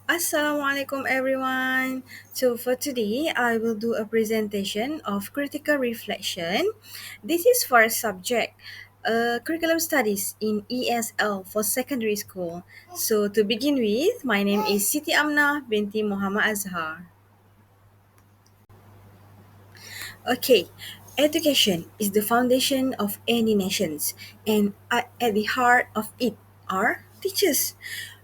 Assalamualaikum everyone. So for today, I will do a presentation of critical reflection. This is for a subject, curriculum studies in ESL for secondary school. So to begin with, my name is Siti Amna binti Muhammad Azhar. Okay, education is the foundation of any nations, and at the heart of it are teachers.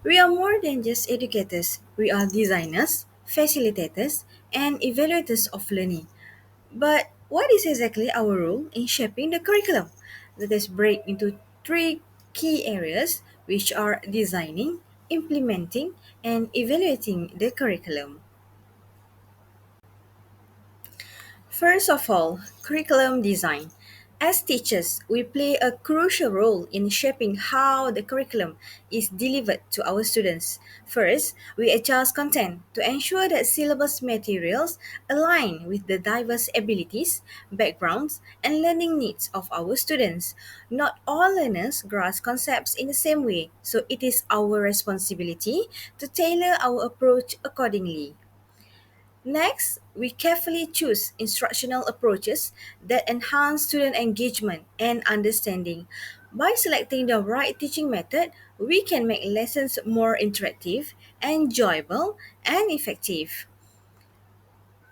We are more than just educators, we are designers, facilitators, and evaluators of learning. But what is exactly our role in shaping the curriculum? Let us break into three key areas, which are designing, implementing, and evaluating the curriculum. First of all, curriculum design. As teachers, we play a crucial role in shaping how the curriculum is delivered to our students. First, we adjust content to ensure that syllabus materials align with the diverse abilities, backgrounds, and learning needs of our students. Not all learners grasp concepts in the same way, so it is our responsibility to tailor our approach accordingly. Next, we carefully choose instructional approaches that enhance student engagement and understanding. By selecting the right teaching method, we can make lessons more interactive, enjoyable, and effective.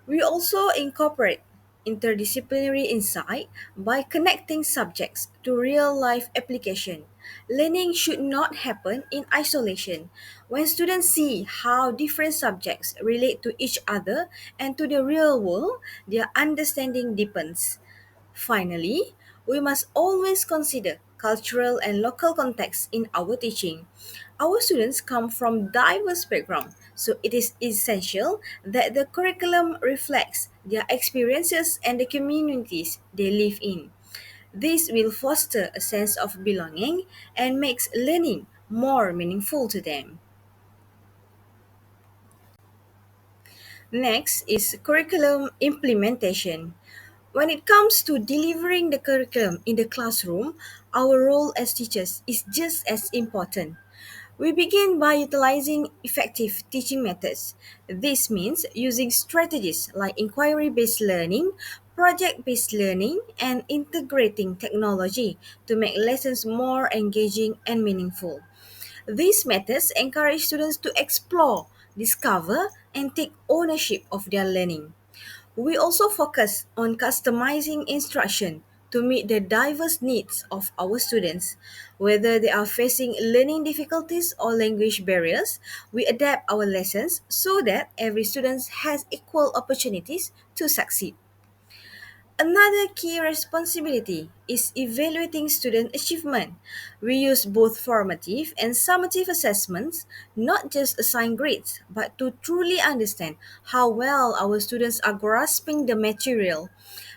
We also incorporate interdisciplinary insight by connecting subjects to real life application. Learning should not happen in isolation. When students see how different subjects relate to each other and to the real world, their understanding deepens. Finally, we must always consider cultural and local context in our teaching. Our students come from diverse backgrounds, so it is essential that the curriculum reflects their experiences and the communities they live in. This will foster a sense of belonging and makes learning more meaningful to them. Next is curriculum implementation. When it comes to delivering the curriculum in the classroom, our role as teachers is just as important. We begin by utilizing effective teaching methods. This means using strategies like inquiry based learning, project based learning, and integrating technology to make lessons more engaging and meaningful. These methods encourage students to explore, discover, and take ownership of their learning. We also focus on customizing instruction to meet the diverse needs of our students. Whether they are facing learning difficulties or language barriers, we adapt our lessons so that every student has equal opportunities to succeed. Another key responsibility is evaluating student achievement. We use both formative and summative assessments, not just assign grades, but to truly understand how well our students are grasping the material.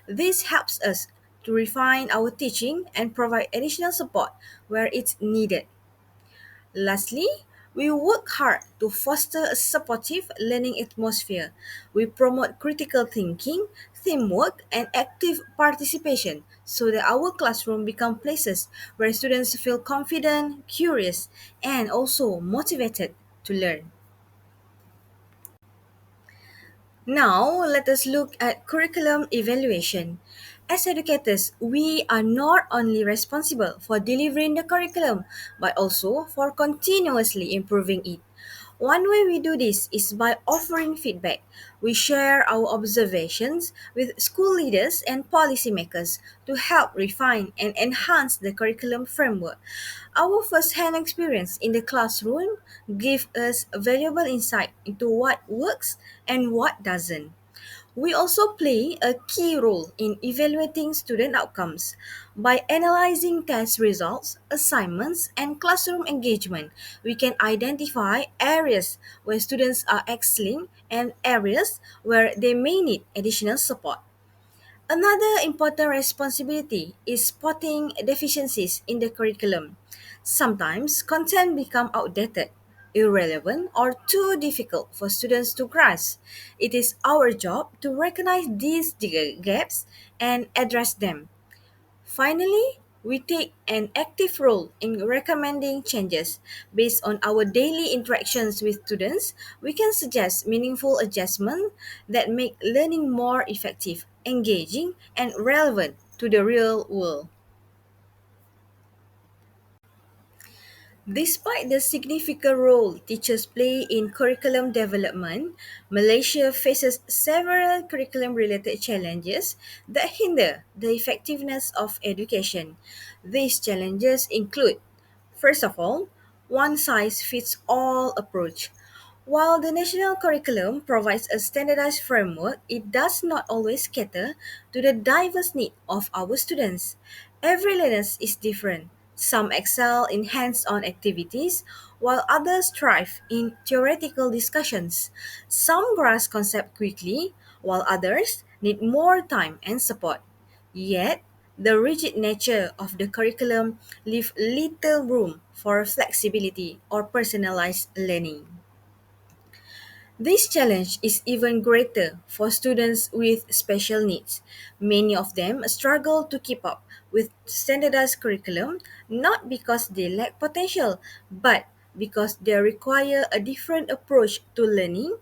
This helps us to refine our teaching and provide additional support where it's needed. Lastly, we work hard to foster a supportive learning atmosphere. We promote critical thinking, teamwork, and active participation so that our classroom become places where students feel confident, curious, and also motivated to learn. Now, let us look at curriculum evaluation. As educators, we are not only responsible for delivering the curriculum, but also for continuously improving it. One way we do this is by offering feedback. We share our observations with school leaders and policymakers to help refine and enhance the curriculum framework. Our first-hand experience in the classroom gives us valuable insight into what works and what doesn't. We also play a key role in evaluating student outcomes. By analyzing test results, assignments, and classroom engagement, we can identify areas where students are excelling and areas where they may need additional support. Another important responsibility is spotting deficiencies in the curriculum. Sometimes content become outdated, irrelevant, or too difficult for students to grasp. It is our job to recognize these gaps and address them. Finally, We take an active role in recommending changes. Based on our daily interactions with students, we can suggest meaningful adjustments that make learning more effective, engaging, and relevant to the real world. Despite the significant role teachers play in curriculum development, Malaysia faces several curriculum related challenges that hinder the effectiveness of education. These challenges include, first of all, one size fits all approach. While the national curriculum provides a standardized framework, it does not always cater to the diverse needs of our students. Every learner is different. Some excel in hands on activities, while others thrive in theoretical discussions. Some grasp concepts quickly, while others need more time and support. Yet, the rigid nature of the curriculum leaves little room for flexibility or personalized learning. This challenge is even greater for students with special needs. Many of them struggle to keep up with standardized curriculum not because they lack potential, but because they require a different approach to learning,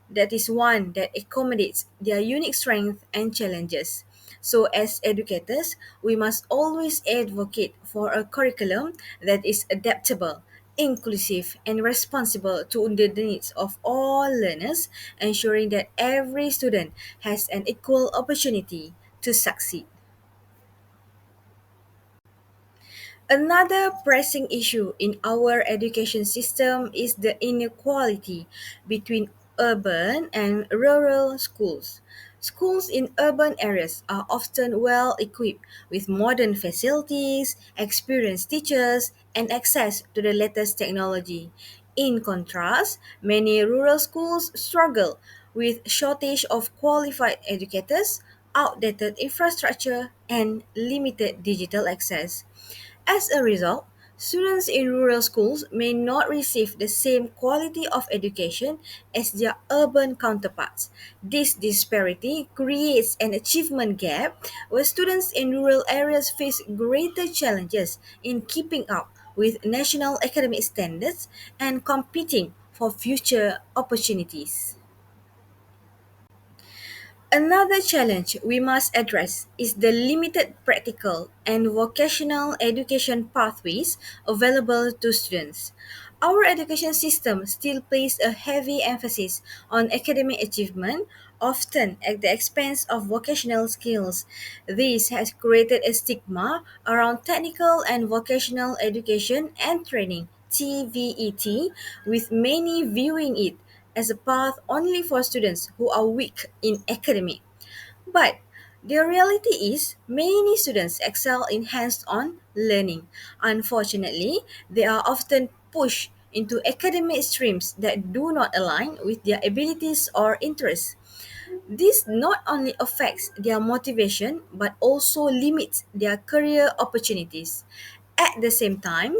that is one that accommodates their unique strengths and challenges. So, as educators, we must always advocate for a curriculum that is adaptable, inclusive, and responsible to the needs of all learners, ensuring that every student has an equal opportunity to succeed. Another pressing issue in our education system is the inequality between urban and rural schools. Schools in urban areas are often well equipped with modern facilities, experienced teachers, and access to the latest technology. In contrast, many rural schools struggle with shortage of qualified educators, outdated infrastructure, and limited digital access. As a result, students in rural schools may not receive the same quality of education as their urban counterparts. This disparity creates an achievement gap where students in rural areas face greater challenges in keeping up with national academic standards and competing for future opportunities. Another challenge we must address is the limited practical and vocational education pathways available to students. Our education system still places a heavy emphasis on academic achievement, often at the expense of vocational skills. This has created a stigma around technical and vocational education and training (TVET), with many viewing it as a path only for students who are weak in academic. But the reality is, many students excel in hands on learning. Unfortunately, they are often pushed into academic streams that do not align with their abilities or interests. This not only affects their motivation but also limits their career opportunities. At the same time,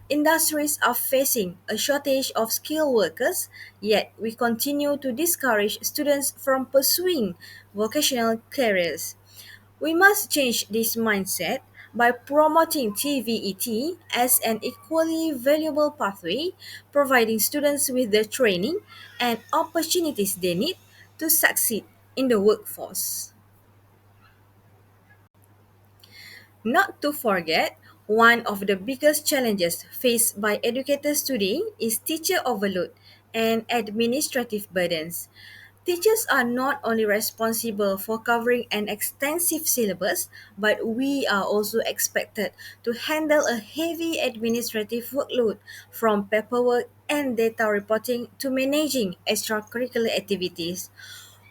industries are facing a shortage of skilled workers, yet we continue to discourage students from pursuing vocational careers. We must change this mindset by promoting TVET as an equally valuable pathway, providing students with the training and opportunities they need to succeed in the workforce. Not to forget, one of the biggest challenges faced by educators today is teacher overload and administrative burdens. Teachers are not only responsible for covering an extensive syllabus, but we are also expected to handle a heavy administrative workload, from paperwork and data reporting to managing extracurricular activities.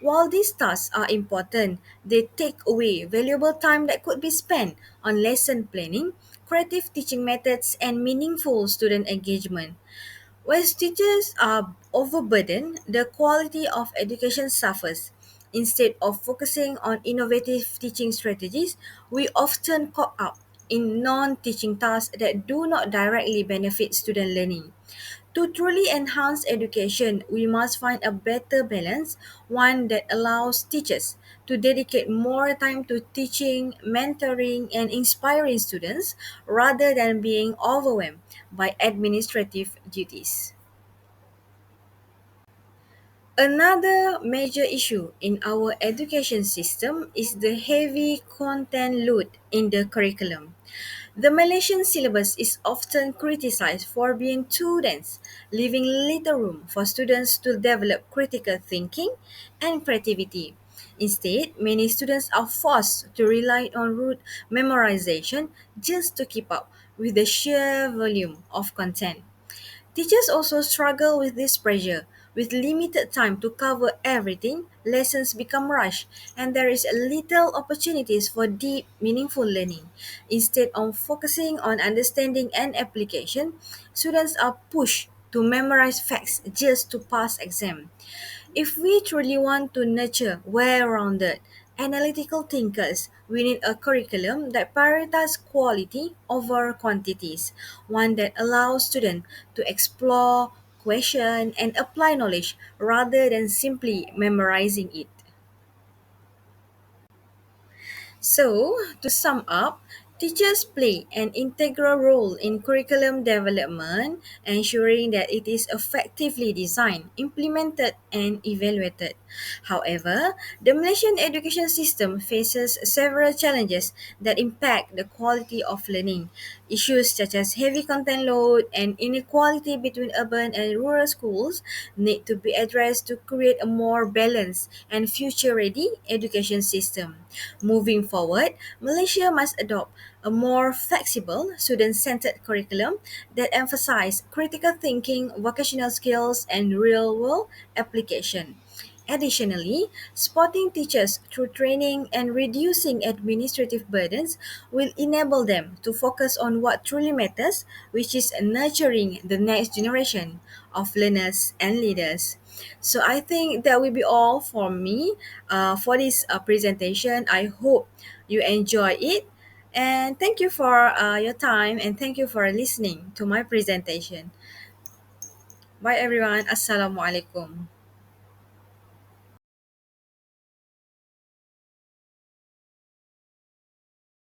While these tasks are important, they take away valuable time that could be spent on lesson planning, creative teaching methods, and meaningful student engagement. When teachers are overburdened, the quality of education suffers. Instead of focusing on innovative teaching strategies, we often caught up in non teaching tasks that do not directly benefit student learning. To truly enhance education, we must find a better balance, one that allows teachers to dedicate more time to teaching, mentoring, and inspiring students rather than being overwhelmed by administrative duties. Another major issue in our education system is the heavy content load in the curriculum. The Malaysian syllabus is often criticized for being too dense, leaving little room for students to develop critical thinking and creativity. Instead, many students are forced to rely on rote memorization just to keep up with the sheer volume of content. Teachers also struggle with this pressure. With limited time to cover everything, lessons become rushed, and there is little opportunities for deep, meaningful learning. Instead of focusing on understanding and application, students are pushed to memorize facts just to pass exam. If we truly want to nurture well-rounded, analytical thinkers, we need a curriculum that prioritizes quality over quantities, one that allows students to explore, question, and apply knowledge rather than simply memorizing it. So, to sum up, teachers play an integral role in curriculum development, ensuring that it is effectively designed, implemented, and evaluated. However, the Malaysian education system faces several challenges that impact the quality of learning. Issues such as heavy content load and inequality between urban and rural schools need to be addressed to create a more balanced and future ready education system. Moving forward, Malaysia must adopt a more flexible, student centered curriculum that emphasizes critical thinking, vocational skills, and real world application. Additionally, supporting teachers through training and reducing administrative burdens will enable them to focus on what truly matters, which is nurturing the next generation of learners and leaders. So I think that will be all for me for this presentation. I hope you enjoy it. And thank you for your time and thank you for listening to my presentation. Bye everyone. Assalamualaikum.